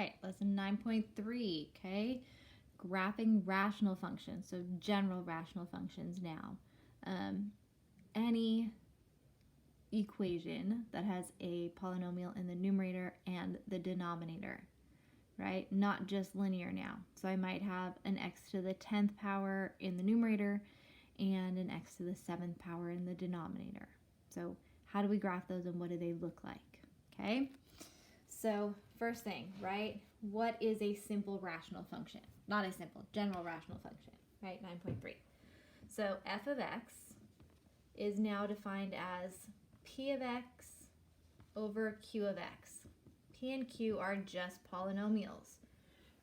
right, lesson 9.3, okay? Graphing rational functions, so general rational functions now. Any equation that has a polynomial in the numerator and the denominator, right? Not just linear now. So I might have an x to the 10th power in the numerator and an x to the 7th power in the denominator. So how do we graph those and what do they look like? Okay, so first thing, right? What is a simple rational function? Not a simple, general rational function, right? 9.3. So f of x is now defined as p of x over q of x. P and q are just polynomials,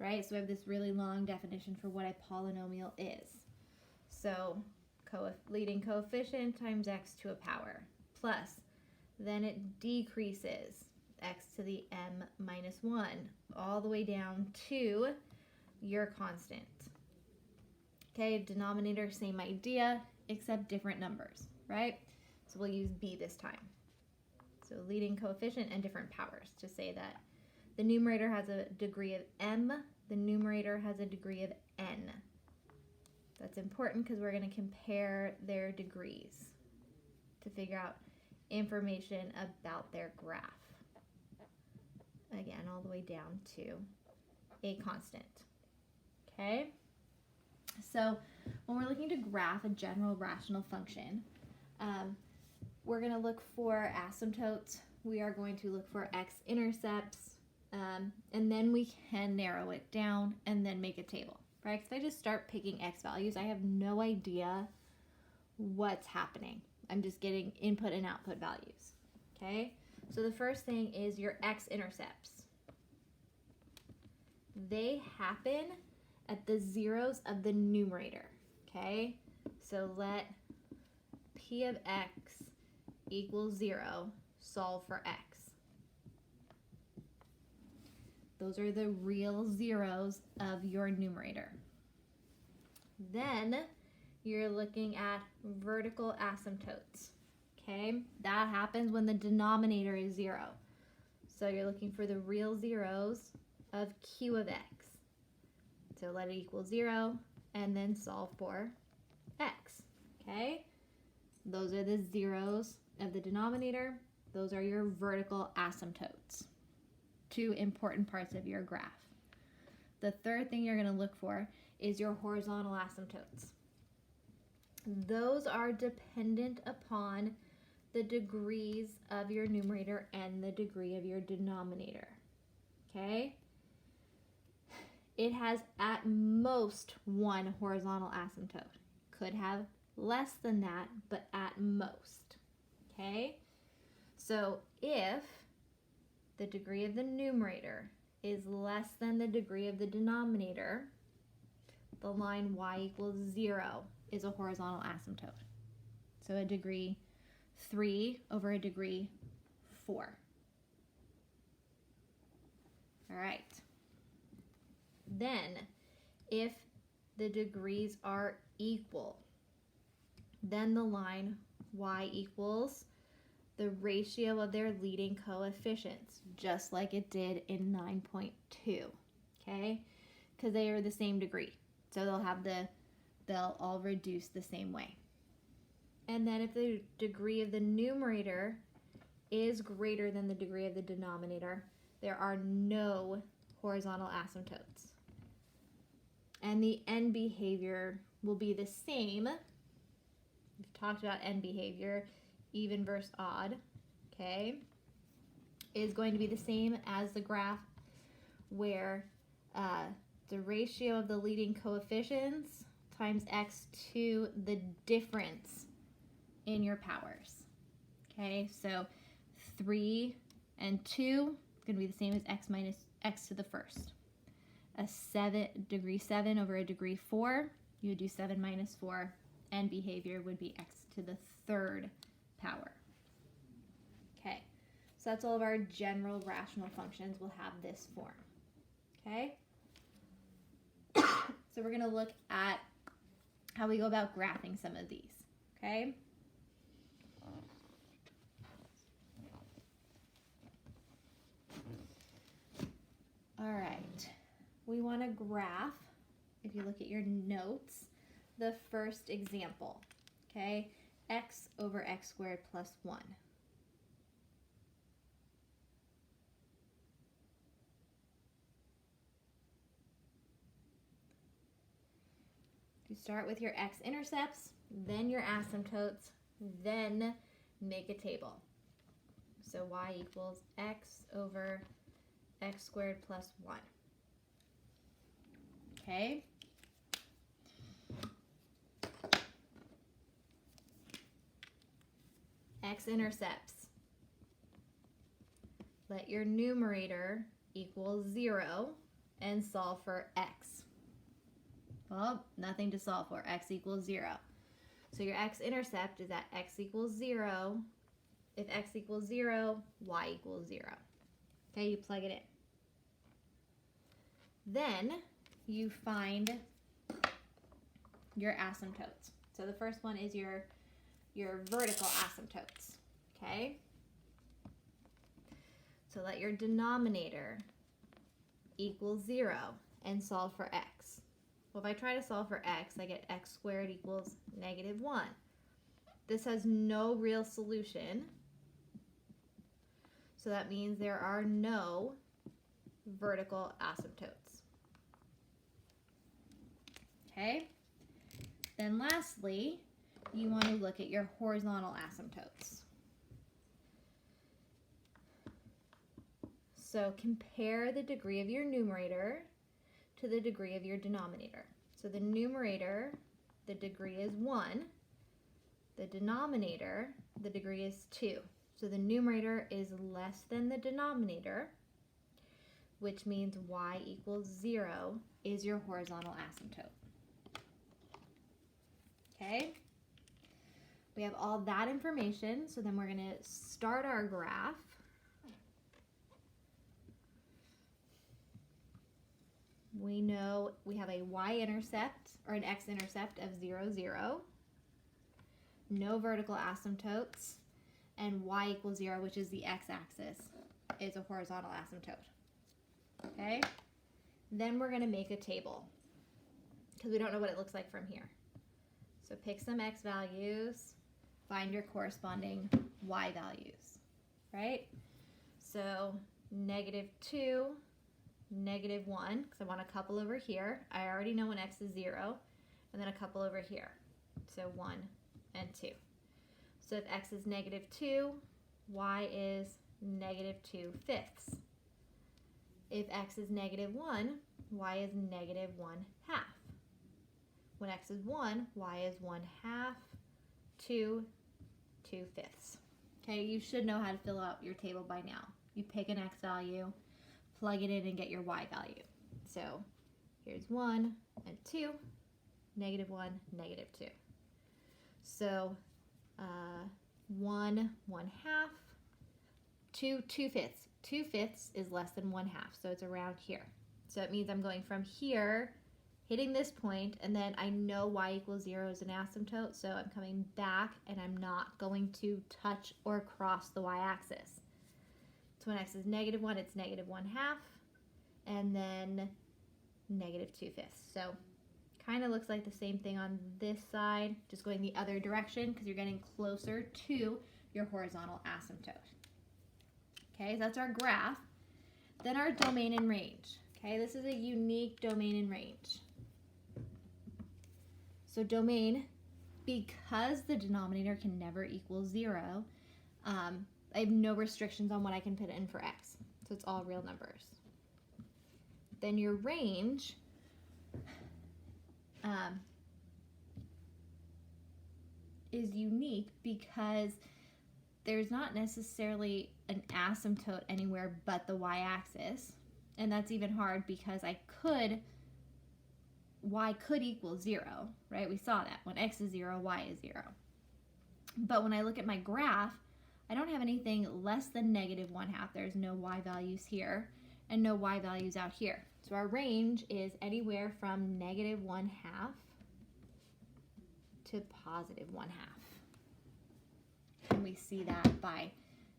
right? So we have this really long definition for what a polynomial is. So leading coefficient times x to a power plus, then it decreases x to the m minus 1 all the way down to your constant. Okay, denominator, same idea, except different numbers, right? So we'll use b this time. So leading coefficient and different powers to say that the numerator has a degree of m, the numerator has a degree of n. That's important because we're going to compare their degrees to figure out information about their graph. Again, all the way down to a constant. Okay? So when we're looking to graph a general rational function, we're going to look for asymptotes. We are going to look for x-intercepts, and then we can narrow it down and then make a table, right? Because if I just start picking x values, I have no idea what's happening. I'm just getting input and output values, okay? So the first thing is your x-intercepts. They happen at the zeros of the numerator, okay? So let p of x equals 0, solve for x. Those are the real zeros of your numerator. Then you're looking at vertical asymptotes, okay? That happens when the denominator is 0. So you're looking for the real zeros of q of x. So let it equal 0 and then solve for x, okay? Those are the zeros of the denominator. Those are your vertical asymptotes. Two important parts of your graph. The third thing you're going to look for is your horizontal asymptotes. Those are dependent upon the degrees of your numerator and the degree of your denominator, okay? It has at most one horizontal asymptote. Could have less than that, but at most, okay? So if the degree of the numerator is less than the degree of the denominator, the line y equals 0 is a horizontal asymptote. So a degree 3 over a degree 4. All right. Then, if the degrees are equal, then the line y equals the ratio of their leading coefficients, just like it did in 9.2, okay? Because they are the same degree. So they'll all reduce the same way. And then if the degree of the numerator is greater than the degree of the denominator, there are no horizontal asymptotes. And the end behavior will be the same. We've talked about end behavior, even versus odd, okay? Is going to be the same as the graph where the ratio of the leading coefficients times x to the difference in your powers, okay? So 3 and 2 is going to be the same as x minus x to the first. Degree 7 over a degree 4, you would do 7 minus 4, and behavior would be x to the third power. Okay, so that's all of our general rational functions will have this form. Okay, so we're going to look at how we go about graphing some of these. Okay. All right. we want to graph, if you look at your notes, the first example, okay? X over x squared plus 1. You start with your x-intercepts, then your asymptotes, then make a table. So y equals x over x squared plus 1. Okay? X-intercepts. Let your numerator equal 0 and solve for x. Well, nothing to solve for. X equals 0. So your x-intercept is at x equals 0. If x equals 0, y equals 0. Okay, you plug it in. Then you find your asymptotes. So the first one is your vertical asymptotes. Okay? So let your denominator equal 0 and solve for x. Well, if I try to solve for x, I get x squared equals -1. This has no real solution. So that means there are no vertical asymptotes. Okay? Then lastly, you want to look at your horizontal asymptotes. So compare the degree of your numerator to the degree of your denominator. So the numerator, the degree is 1. The denominator, the degree is 2. So the numerator is less than the denominator, which means y equals 0 is your horizontal asymptote. Okay? We have all that information, so then we're going to start our graph. We know we have a y-intercept or an x-intercept of 0, 0. No vertical asymptotes. And y equals 0, which is the x-axis, is a horizontal asymptote. Okay? Then we're going to make a table because we don't know what it looks like from here. So pick some x values, find your corresponding y values, right? So -2, -1, because I want a couple over here. I already know when x is 0, and then a couple over here. So 1 and 2. So if x is -2, y is -2/5. If x is -1, y is -1/2. When x is 1, y is 1/2 to 2/5. Okay, you should know how to fill out your table by now. You pick an x value, plug it in, and get your y value. So here's 1 and 2, -1, -2. So 1, 1/2, 2, 2/5. 2/5 is less than 1/2, so it's around here. So it means I'm going from here, hitting this point, and then I know y equals 0 is an asymptote, so I'm coming back and I'm not going to touch or cross the y-axis. So when x is -1, it's -1/2, and then -2/5. So kind of looks like the same thing on this side, just going the other direction because you're getting closer to your horizontal asymptote. Okay, so that's our graph. Then our domain and range. Okay, this is a unique domain and range. So domain, because the denominator can never equal 0, I have no restrictions on what I can put in for x. So it's all real numbers. Then your range is unique because there's not necessarily an asymptote anywhere but the y-axis, and that's even hard because y could equal 0, right? We saw that when x is 0, y is 0. But when I look at my graph, I don't have anything less than -1/2. There's no y values here and no y values out here. So our range is anywhere from -1/2 to +1/2. And we see that by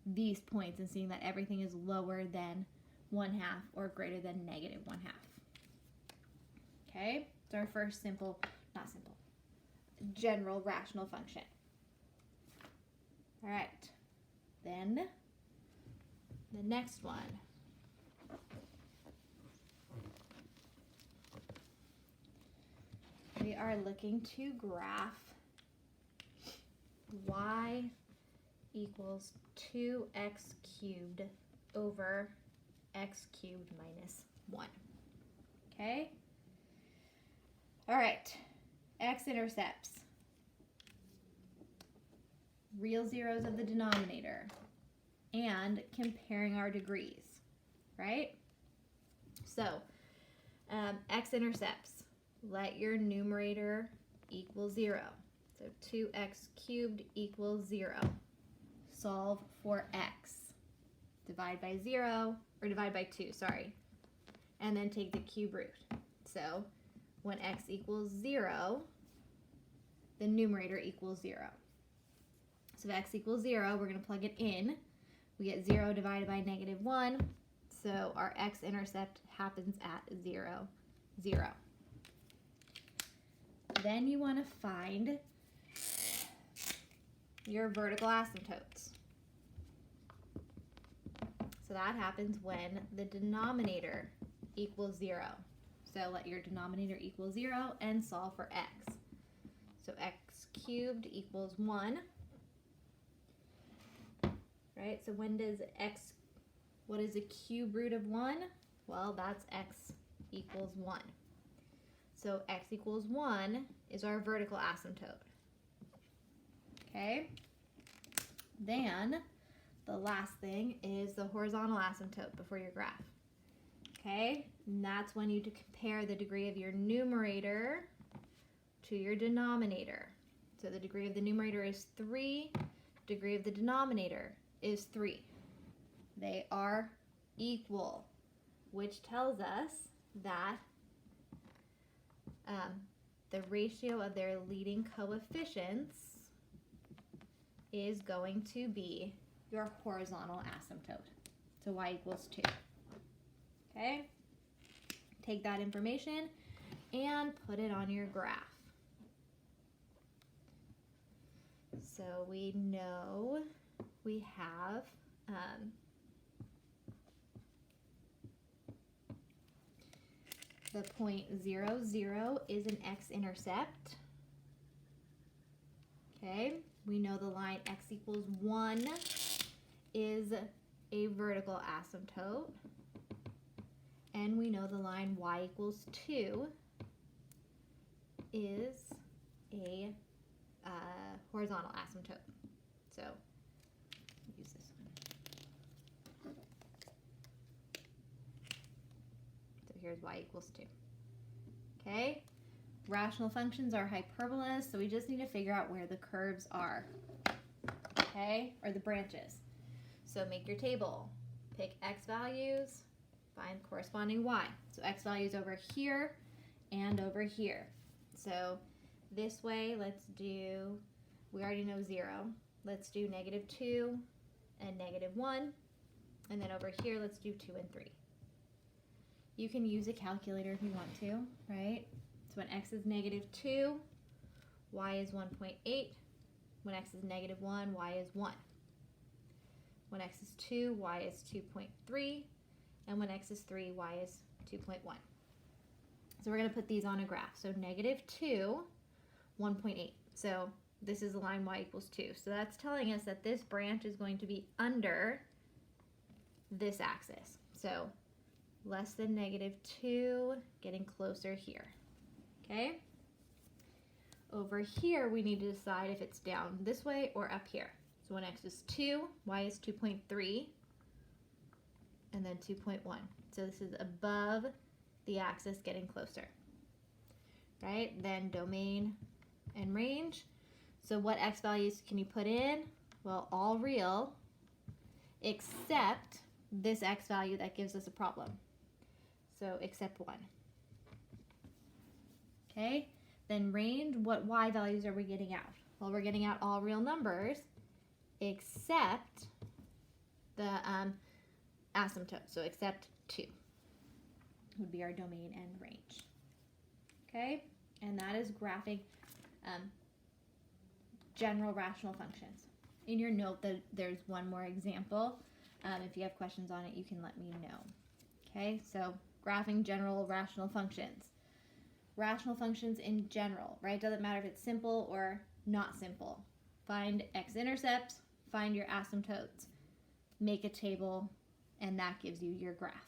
these points and seeing that everything is lower than 1/2 or greater than -1/2. Okay, it's our first general rational function. All right, then the next one. We are looking to graph y equals 2x cubed over x cubed minus 1. Okay? All right. X-intercepts. Real zeros of the denominator. And comparing our degrees. Right? So, x-intercepts. Let your numerator equal 0. So 2x cubed equals 0. Solve for x. Divide by 0, or divide by 2, sorry. And then take the cube root. So when x equals 0, the numerator equals 0. So if x equals 0, we're going to plug it in. We get 0 divided by -1. So our x-intercept happens at 0, 0. Then you want to find your vertical asymptotes. So that happens when the denominator equals 0. So let your denominator equal 0 and solve for x. So x cubed equals 1. Right? So when does what is the cube root of 1? Well, that's x equals 1. So x equals 1 is our vertical asymptote. Okay? Then the last thing is the horizontal asymptote before your graph. Okay? And that's when you compare the degree of your numerator to your denominator. So the degree of the numerator is 3, degree of the denominator is 3. They are equal, which tells us that the ratio of their leading coefficients is going to be your horizontal asymptote. So y equals 2. Okay? Take that information and put it on your graph. So we know we have the point 0, 0 is an x-intercept. Okay, we know the line x equals 1 is a vertical asymptote. And we know the line y equals 2 is a horizontal asymptote. So use this one. So here's y equals 2. Okay, rational functions are hyperbolas, so we just need to figure out where the curves are. Okay, or the branches. So make your table. Pick x values, find corresponding y. So x values over here and over here. So this way, let's do, we already know 0. Let's do -2 and -1. And then over here, let's do 2 and 3. You can use a calculator if you want to, right? So when x is -2, y is 1.8. When x is -1, y is 1. When x is 2, y is 2.3. And when x is 3, y is 2.1. So we're going to put these on a graph. So -2, 1.8. So this is the line y equals 2. So that's telling us that this branch is going to be under this axis. So less than -2, getting closer here. Okay? Over here, we need to decide if it's down this way or up here. So when x is 2, y is 2.3, and then 2.1. So this is above the axis, getting closer. Right? Then domain and range. So what x values can you put in? Well, all real, except this x value that gives us a problem. So except 1. Okay? Then range, what y values are we getting out? Well, we're getting out all real numbers except the asymptote. So except 2 would be our domain and range. Okay, and that is graphing general rational functions. In your note, there's one more example. If you have questions on it, you can let me know. Okay, so graphing general rational functions. Rational functions in general, right? Doesn't matter if it's simple or not simple. Find x-intercepts, find your asymptotes, make a table, and that gives you your graph.